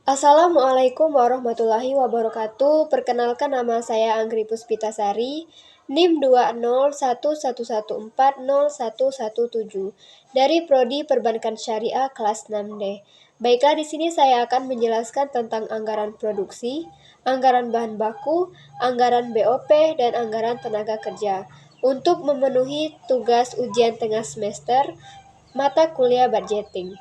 Assalamualaikum warahmatullahi wabarakatuh. Perkenalkan nama saya Anggri Puspitasari, NIM 20111140117 dari Prodi Perbankan Syariah kelas 6D. Baiklah, di sini saya akan menjelaskan tentang anggaran produksi, anggaran bahan baku, anggaran BOP, dan anggaran tenaga kerja untuk memenuhi tugas ujian tengah semester mata kuliah budgeting.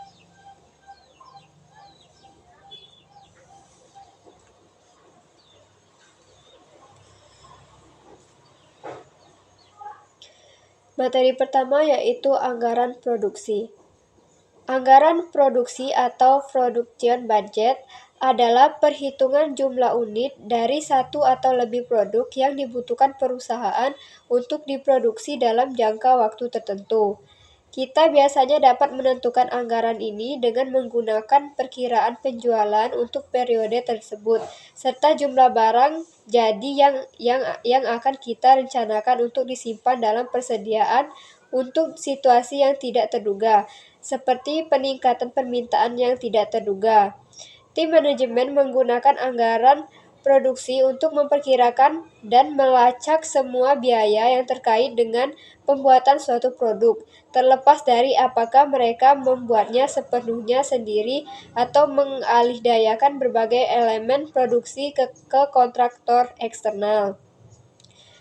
Materi pertama yaitu anggaran produksi. Anggaran produksi atau production budget adalah perhitungan jumlah unit dari satu atau lebih produk yang dibutuhkan perusahaan untuk diproduksi dalam jangka waktu tertentu. Kita biasanya dapat menentukan anggaran ini dengan menggunakan perkiraan penjualan untuk periode tersebut, serta jumlah barang jadi yang akan kita rencanakan untuk disimpan dalam persediaan untuk situasi yang tidak terduga, seperti peningkatan permintaan yang tidak terduga. Tim manajemen menggunakan anggaran produksi untuk memperkirakan dan melacak semua biaya yang terkait dengan pembuatan suatu produk, terlepas dari apakah mereka membuatnya sepenuhnya sendiri atau mengalihdayakan berbagai elemen produksi ke kontraktor eksternal.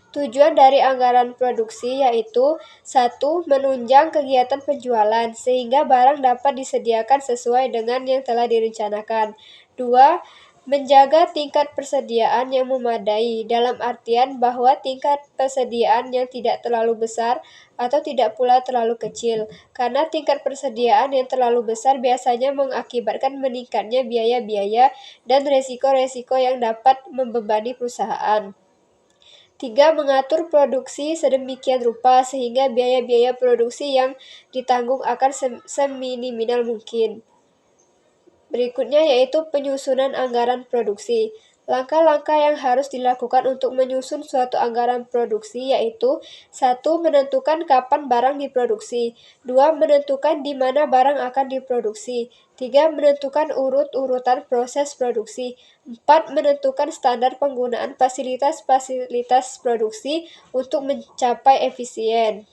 Tujuan dari anggaran produksi yaitu 1. Menunjang kegiatan penjualan, sehingga barang dapat disediakan sesuai dengan yang telah direncanakan. 2. Menjaga tingkat persediaan yang memadai, dalam artian bahwa tingkat persediaan yang tidak terlalu besar atau tidak pula terlalu kecil, karena tingkat persediaan yang terlalu besar biasanya mengakibatkan meningkatnya biaya-biaya dan resiko-resiko yang dapat membebani perusahaan. 3. Mengatur produksi sedemikian rupa sehingga biaya-biaya produksi yang ditanggung akan seminimal mungkin. Berikutnya yaitu penyusunan anggaran produksi. Langkah-langkah yang harus dilakukan untuk menyusun suatu anggaran produksi yaitu 1. Menentukan kapan barang diproduksi. 2. Menentukan di mana barang akan diproduksi. 3. Menentukan urut-urutan proses produksi. 4. Menentukan standar penggunaan fasilitas-fasilitas produksi untuk mencapai efisien.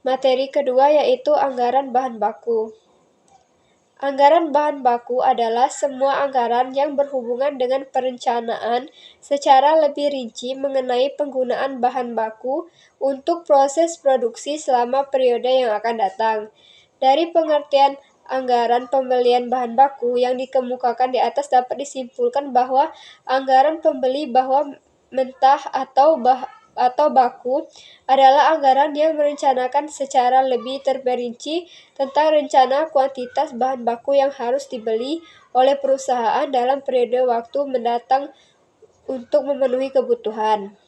Materi kedua yaitu anggaran bahan baku. Anggaran bahan baku adalah semua anggaran yang berhubungan dengan perencanaan secara lebih rinci mengenai penggunaan bahan baku untuk proses produksi selama periode yang akan datang. Dari pengertian anggaran pembelian bahan baku yang dikemukakan di atas dapat disimpulkan bahwa anggaran pembeli bahan mentah atau baku adalah anggaran yang merencanakan secara lebih terperinci tentang rencana kuantitas bahan baku yang harus dibeli oleh perusahaan dalam periode waktu mendatang untuk memenuhi kebutuhan.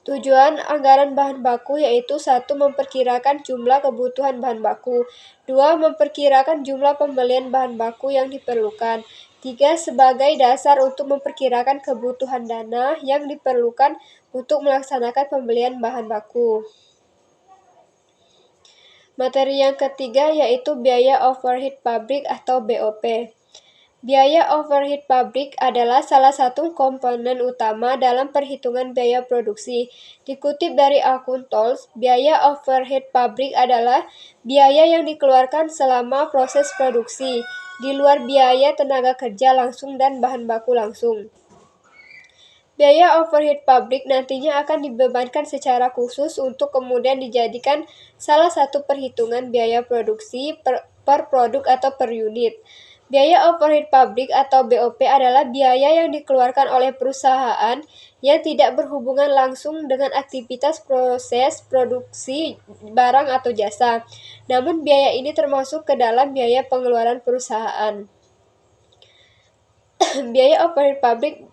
Tujuan anggaran bahan baku yaitu 1. Memperkirakan jumlah kebutuhan bahan baku. 2. Memperkirakan jumlah pembelian bahan baku yang diperlukan. 3. Sebagai dasar untuk memperkirakan kebutuhan dana yang diperlukan untuk melaksanakan pembelian bahan baku. Materi yang ketiga yaitu biaya overhead pabrik atau BOP. Biaya overhead pabrik adalah salah satu komponen utama dalam perhitungan biaya produksi. Dikutip dari akun Tools, biaya overhead pabrik adalah biaya yang dikeluarkan selama proses produksi, di luar biaya tenaga kerja langsung dan bahan baku langsung. Biaya overhead pabrik nantinya akan dibebankan secara khusus untuk kemudian dijadikan salah satu perhitungan biaya produksi per produk atau per unit. Biaya overhead pabrik atau BOP adalah biaya yang dikeluarkan oleh perusahaan yang tidak berhubungan langsung dengan aktivitas proses produksi barang atau jasa. Namun biaya ini termasuk ke dalam biaya pengeluaran perusahaan. Biaya overhead pabrik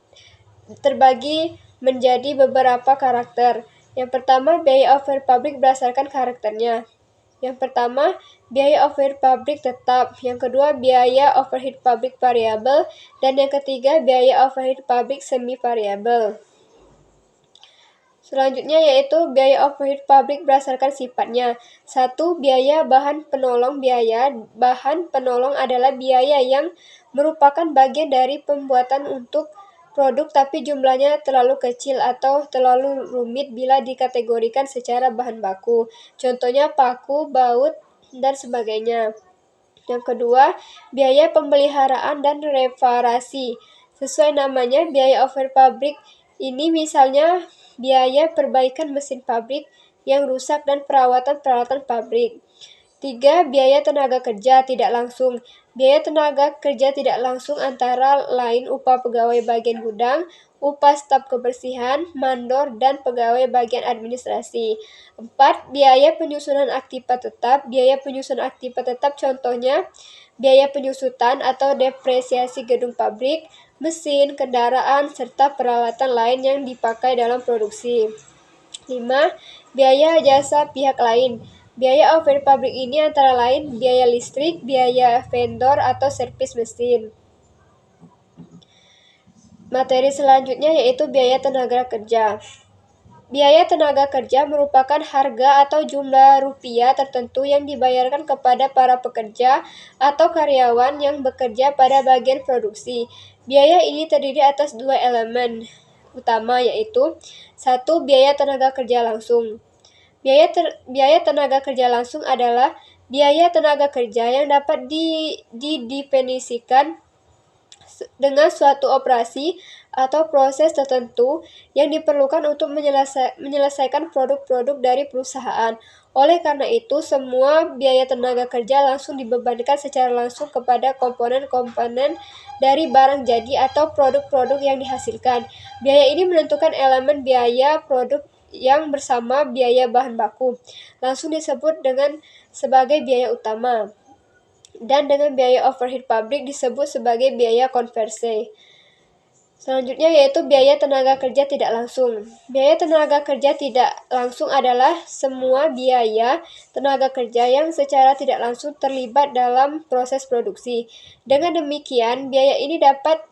terbagi menjadi beberapa karakter. Yang pertama, biaya overhead pabrik berdasarkan karakternya. Yang pertama, biaya overhead pabrik tetap. Yang kedua, biaya overhead pabrik variabel. Dan yang ketiga, biaya overhead pabrik semi variabel. Selanjutnya yaitu biaya overhead pabrik berdasarkan sifatnya. 1. Biaya bahan penolong. Biaya bahan penolong adalah biaya yang merupakan bagian dari pembuatan untuk produk tapi jumlahnya terlalu kecil atau terlalu rumit bila dikategorikan secara bahan baku. Contohnya paku, baut, dan sebagainya. Yang kedua, biaya pemeliharaan dan reparasi. Sesuai namanya, biaya overhead pabrik ini misalnya biaya perbaikan mesin pabrik yang rusak dan perawatan peralatan pabrik. 3. Biaya tenaga kerja tidak langsung. Biaya tenaga kerja tidak langsung antara lain upah pegawai bagian gudang, upah staf kebersihan, mandor, dan pegawai bagian administrasi. 4. Biaya penyusunan aktiva tetap. Biaya penyusunan aktiva tetap contohnya biaya penyusutan atau depresiasi gedung pabrik, mesin, kendaraan, serta peralatan lain yang dipakai dalam produksi. 5. Biaya jasa pihak lain. Biaya overhead pabrik ini antara lain biaya listrik, biaya vendor, atau servis mesin. Materi selanjutnya yaitu biaya tenaga kerja. Biaya tenaga kerja merupakan harga atau jumlah rupiah tertentu yang dibayarkan kepada para pekerja atau karyawan yang bekerja pada bagian produksi. Biaya ini terdiri atas dua elemen utama yaitu 1. Biaya tenaga kerja langsung. Biaya tenaga kerja langsung adalah biaya tenaga kerja yang dapat didefinisikan dengan suatu operasi atau proses tertentu yang diperlukan untuk menyelesaikan produk-produk dari perusahaan. Oleh karena itu, semua biaya tenaga kerja langsung dibebankan secara langsung kepada komponen-komponen dari barang jadi atau produk-produk yang dihasilkan. Biaya ini menentukan elemen biaya produk yang bersama biaya bahan baku. Langsung disebut dengan sebagai biaya utama. Dan dengan biaya overhead pabrik disebut sebagai biaya konversi. Selanjutnya yaitu biaya tenaga kerja tidak langsung. Biaya tenaga kerja tidak langsung adalah semua biaya tenaga kerja yang secara tidak langsung terlibat dalam proses produksi. Dengan demikian, biaya ini dapat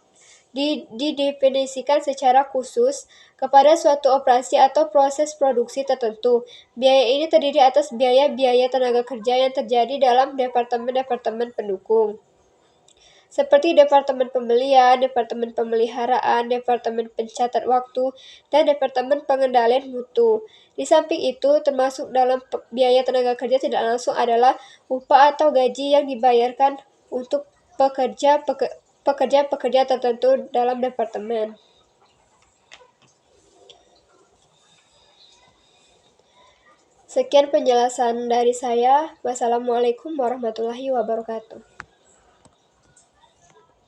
didefinisikan secara khusus kepada suatu operasi atau proses produksi tertentu. Biaya ini terdiri atas biaya-biaya tenaga kerja yang terjadi dalam departemen-departemen pendukung, seperti Departemen Pembelian, Departemen Pemeliharaan, Departemen Pencatat Waktu, dan Departemen Pengendalian Mutu. Di samping itu, termasuk dalam biaya tenaga kerja tidak langsung adalah upah atau gaji yang dibayarkan untuk pekerja-pekerja tertentu dalam departemen. Sekian penjelasan dari saya. Wassalamualaikum warahmatullahi wabarakatuh.